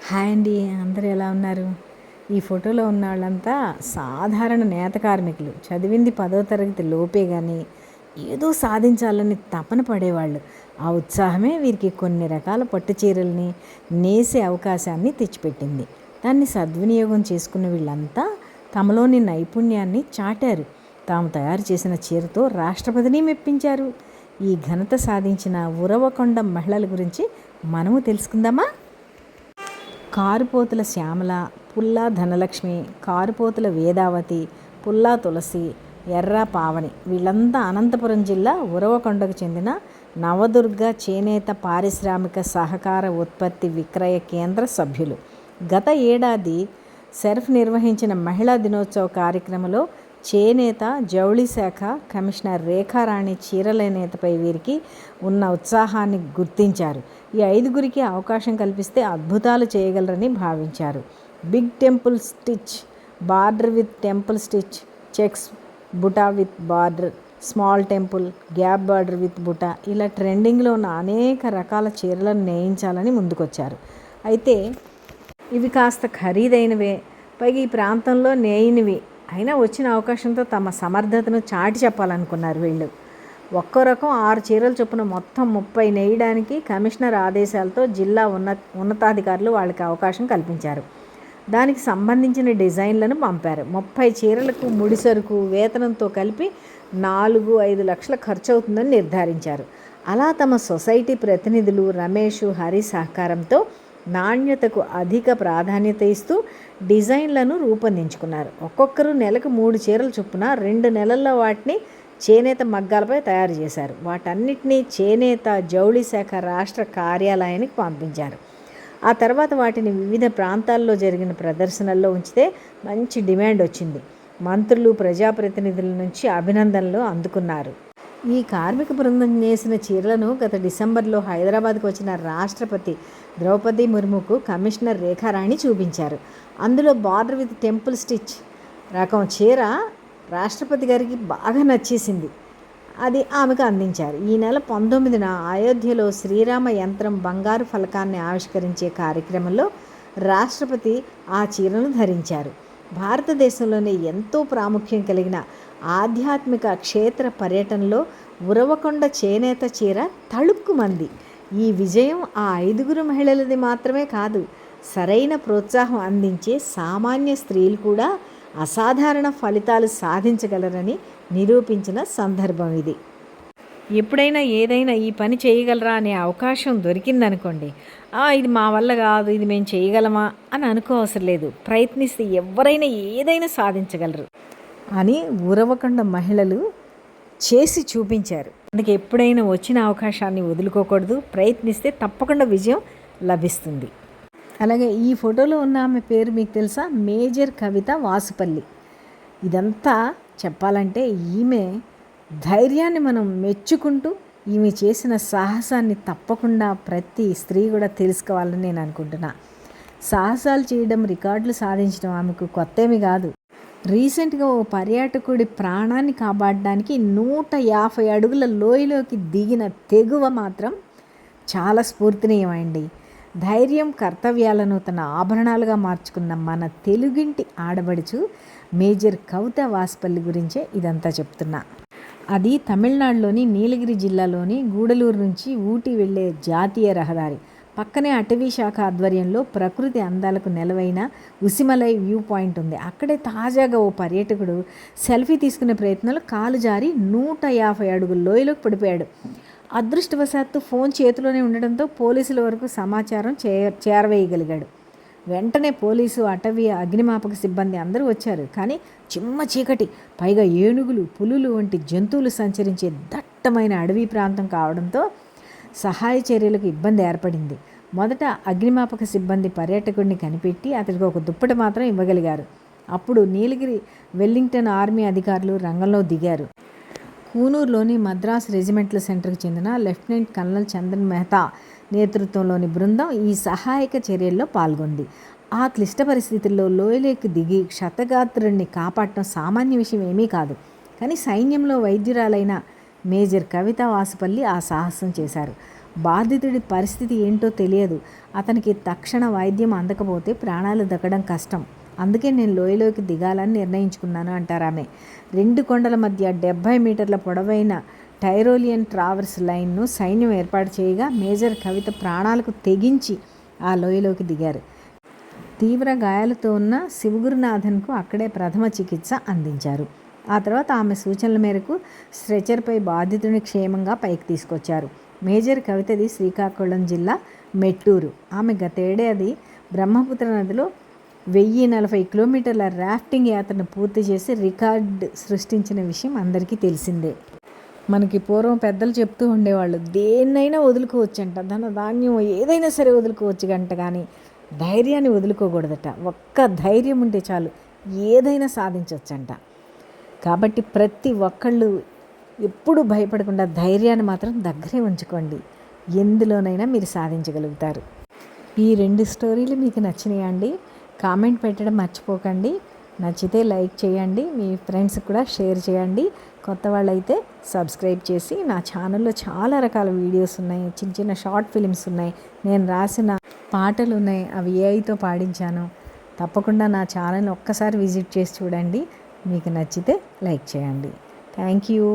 Hi అండి, అందరూ ఎలా ఉన్నారు? ఈ ఫోటోలో ఉన్న వాళ్ళంతా సాధారణ నేత కార్మికులు. చదివింది 10వ తరగతి లోపే కానీ ఏదో సాధించాలని తపన పడేవాళ్ళు. ఆ ఉత్సాహమే వీరికి కొన్ని రకాల పట్టు చీరల్ని నేసే అవకాశాన్ని తెచ్చిపెట్టింది. దాన్ని సద్వినియోగం చేసుకున్న వీళ్ళంతా తమలోని నైపుణ్యాన్ని చాటారు. తాము తయారు చేసిన చీరతో రాష్ట్రపతిని మెప్పించారు. ఈ ఘనత సాధించిన ఉరవకొండ మహిళల గురించి మనము తెలుసుకుందామా? కారుపోతుల శ్యామల, పుల్లా ధనలక్ష్మి, కారుపోతుల వేదావతి, పుల్లా తులసి, ఎర్ర పావని వీళ్ళంతా అనంతపురం జిల్లా ఉరవకొండకు చెందిన నవదుర్గ చేనేత పారిశ్రామిక సహకార ఉత్పత్తి విక్రయ కేంద్ర సభ్యులు. గత ఏడాది సెర్ఫ్ నిర్వహించిన మహిళా దినోత్సవ కార్యక్రమంలో చేనేత జౌళి శాఖ కమిషనర్ రేఖారాణి చీరల నేతపై వీరికి ఉన్న ఉత్సాహాన్ని గుర్తించారు. ఈ 5గురికి అవకాశం కల్పిస్తే అద్భుతాలు చేయగలరని భావించారు. Big temple stitch, border with temple stitch, checks buta with border, small temple, gap border with buta ఇలా ట్రెండింగ్లో ఉన్న అనేక రకాల చీరలను నేయించాలని ముందుకొచ్చారు. అయితే ఇవి కాస్త ఖరీదైనవే, పైగా ఈ ప్రాంతంలో నేయినవి అయినా వచ్చిన అవకాశంతో తమ సమర్థతను చాటి చెప్పాలనుకున్నారు వీళ్ళు. ఒక్కో రకం 6 చీరలు చొప్పున మొత్తం 30 నేయడానికి కమిషనర్ ఆదేశాలతో జిల్లా ఉన్నతాధికారులు వాళ్ళకి అవకాశం కల్పించారు. దానికి సంబంధించిన డిజైన్లను పంపారు. 30 చీరలకు ముడిసరుకు వేతనంతో కలిపి 4-5 లక్షల ఖర్చు అవుతుందని నిర్ధారించారు. అలా తమ సొసైటీ ప్రతినిధులు రమేష్, హరి సహకారంతో నాణ్యతకు అధిక ప్రాధాన్యత ఇస్తూ డిజైన్లను రూపొందించుకున్నారు. ఒక్కొక్కరు నెలకు 3 చీరలు చొప్పున 2 నెలల్లో వాటిని చేనేత మగ్గాలపై తయారు చేశారు. వాటన్నిటినీ చేనేత జౌళి శాఖ రాష్ట్ర కార్యాలయానికి పంపించారు. ఆ తర్వాత వాటిని వివిధ ప్రాంతాల్లో జరిగిన ప్రదర్శనల్లో ఉంచితే మంచి డిమాండ్ వచ్చింది. మంత్రులు, ప్రజాప్రతినిధుల నుంచి అభినందనలు అందుకున్నారు. ఈ కార్మిక బృందం నేసిన చీరలను గత డిసెంబర్లో హైదరాబాద్కు వచ్చిన రాష్ట్రపతి ద్రౌపది ముర్ముకు కమిషనర్ రేఖారాణి చూపించారు. అందులో బార్డర్ విత్ టెంపుల్ స్టిచ్ రకం చీర రాష్ట్రపతి గారికి బాగా నచ్చేసింది. అది ఆమెకు అందించారు. ఈ నెల 19న అయోధ్యలో శ్రీరామ యంత్రం బంగారు ఫలకాన్ని ఆవిష్కరించే కార్యక్రమంలో రాష్ట్రపతి ఆ చీరను ధరించారు. భారతదేశంలోనే ఎంతో ప్రాముఖ్యం కలిగిన ఆధ్యాత్మిక క్షేత్ర పర్యటనలో ఉరవకొండ చేనేత చీర తళుక్కుమంది. ఈ విజయం ఆ 5గురు మహిళలది మాత్రమే కాదు, సరైన ప్రోత్సాహం అందించే సామాన్య స్త్రీలు కూడా అసాధారణ ఫలితాలు సాధించగలరని నిరూపించిన సందర్భం ఇది. ఎప్పుడైనా ఏదైనా ఈ పని చేయగలరా అనే అవకాశం దొరికిందనుకోండి, ఇది మా వల్ల కాదు, ఇది మేము చేయగలమా అని అనుకోవసరం లేదు. ప్రయత్నిస్తే ఎవరైనా ఏదైనా సాధించగలరు అని ఉరవకొండ మహిళలు చేసి చూపించారు. అందుకే ఎప్పుడైనా వచ్చిన అవకాశాన్ని వదులుకోకూడదు, ప్రయత్నిస్తే తప్పకుండా విజయం లభిస్తుంది. అలాగే ఈ ఫోటోలో ఉన్న ఆమె పేరు మీకు తెలుసా? మేజర్ కవిత వాసుపల్లి. ఇదంతా చెప్పాలంటే ఈమె ధైర్యాన్ని మనం మెచ్చుకుంటూ ఈమె చేసిన సాహసాన్ని తప్పకుండా ప్రతి స్త్రీ కూడా తెలుసుకోవాలని నేను అనుకుంటున్నా. సాహసాలు చేయడం, రికార్డులు సాధించడం ఆమెకు కొత్తేమీ కాదు. రీసెంట్గా ఓ పర్యాటకుడి ప్రాణాన్ని కాపాడడానికి 150 అడుగుల లోయలోకి దిగిన తెగువ మాత్రం చాలా స్ఫూర్తినీయమైంది. ధైర్యం, కర్తవ్యాలను తన ఆభరణాలుగా మార్చుకున్న మన తెలుగింటి ఆడబడుచు మేజర్ కవిత వాసుపల్లి గురించే ఇదంతా చెప్తున్నా. అది తమిళనాడులోని నీలగిరి జిల్లాలోని గూడలూరు నుంచి ఊటీ వెళ్ళే జాతీయ రహదారి పక్కనే అటవీ శాఖ ఆధ్వర్యంలో ప్రకృతి అందాలకు నెలవైన ఉసిమలై వ్యూ పాయింట్ ఉంది. అక్కడే తాజాగా ఓ పర్యాటకుడు సెల్ఫీ తీసుకునే ప్రయత్నంలో కాలు జారి 150 అడుగుల లోయలోకి పడిపోయాడు. అదృష్టవశాత్తు ఫోన్ చేతిలోనే ఉండడంతో పోలీసుల వరకు సమాచారం చేరవేయగలిగాడు. వెంటనే పోలీసు, అటవీ, అగ్నిమాపక సిబ్బంది అందరూ వచ్చారు. కానీ చిమ్మ చీకటి, పైగా ఏనుగులు, పులులు వంటి జంతువులు సంచరించే దట్టమైన అడవి ప్రాంతం కావడంతో సహాయ చర్యలకు ఇబ్బంది ఏర్పడింది. మొదట అగ్నిమాపక సిబ్బంది పర్యాటకుడిని కనిపెట్టి అతడికి ఒక దుప్పటి మాత్రం ఇవ్వగలిగారు. అప్పుడు నీలగిరి వెల్లింగ్టన్ ఆర్మీ అధికారులు రంగంలో దిగారు. కూనూరులోని మద్రాస్ రెజిమెంటల్ సెంటర్కి చెందిన లెఫ్టినెంట్ కల్నల్ చందన్ మెహతా నేతృత్వంలోని బృందం ఈ సహాయక చర్యల్లో పాల్గొంది. ఆ క్లిష్ట పరిస్థితుల్లో లోయలోకి దిగి క్షతగాత్రుడిని కాపాడటం సామాన్య విషయం ఏమీ కాదు. కానీ సైన్యంలో వైద్యురాలైన మేజర్ కవిత వాసుపల్లి ఆ సాహసం చేశారు. బాధితుడి పరిస్థితి ఏంటో తెలియదు. అతనికి తక్షణ వైద్యం అందకపోతే ప్రాణాలు దక్కడం కష్టం. అందుకే నేను లోయలోకి దిగాలని నిర్ణయించుకున్నాను అంటారు ఆమె. 2 కొండల మధ్య 70 మీటర్ల పొడవైన టైరోలియన్ ట్రావర్స్ లైన్ను సైన్యం ఏర్పాటు చేయగా మేజర్ కవిత ప్రాణాలకు తెగించి ఆ లోయలోకి దిగారు. తీవ్ర గాయాలతో ఉన్న శివగురునాథన్కు అక్కడే ప్రథమ చికిత్స అందించారు. ఆ తర్వాత ఆమె సూచనల మేరకు స్ట్రెచర్పై బాధితుని క్షేమంగా పైకి తీసుకొచ్చారు. మేజర్ కవితది శ్రీకాకుళం జిల్లా మెట్టూరు. ఆమె గతేడాది బ్రహ్మపుత్ర నదిలో 1040 కిలోమీటర్ల రాఫ్టింగ్ యాత్రను పూర్తి చేసి రికార్డు సృష్టించిన విషయం అందరికీ తెలిసిందే. మనకి పూర్వం పెద్దలు చెప్తూ ఉండేవాళ్ళు, దేన్నైనా వదులుకోవచ్చంట, ధాన్యం ఏదైనా సరే వదులుకోవచ్చు గంట, కానీ ధైర్యాన్ని వదులుకోకూడదట. ఒక్క ధైర్యం ఉంటే చాలు, ఏదైనా సాధించవచ్చంట. కాబట్టి ప్రతి ఒక్కళ్ళు ఎప్పుడూ భయపడకుండా ధైర్యాన్ని మాత్రం దగ్గరే ఉంచుకోండి. ఎందులోనైనా మీరు సాధించగలుగుతారు. ఈ 2 స్టోరీలు మీకు నచ్చినాయా అండి? కామెంట్ పెట్టడం మర్చిపోకండి. నచ్చితే లైక్ చేయండి, మీ ఫ్రెండ్స్కి కూడా షేర్ చేయండి. కొత్త వాళ్ళైతే సబ్స్క్రైబ్ చేసి, నా ఛానల్లో చాలా రకాల వీడియోస్ ఉన్నాయి, చిన్న చిన్న షార్ట్ ఫిలిమ్స్ ఉన్నాయి, నేను రాసిన పాటలు ఉన్నాయి, అవి ఏఐతో పాడించాను. తప్పకుండా నా ఛానల్ ఒక్కసారి విజిట్ చేసి చూడండి. మీకు నచ్చితే లైక్ చేయండి. Thank you.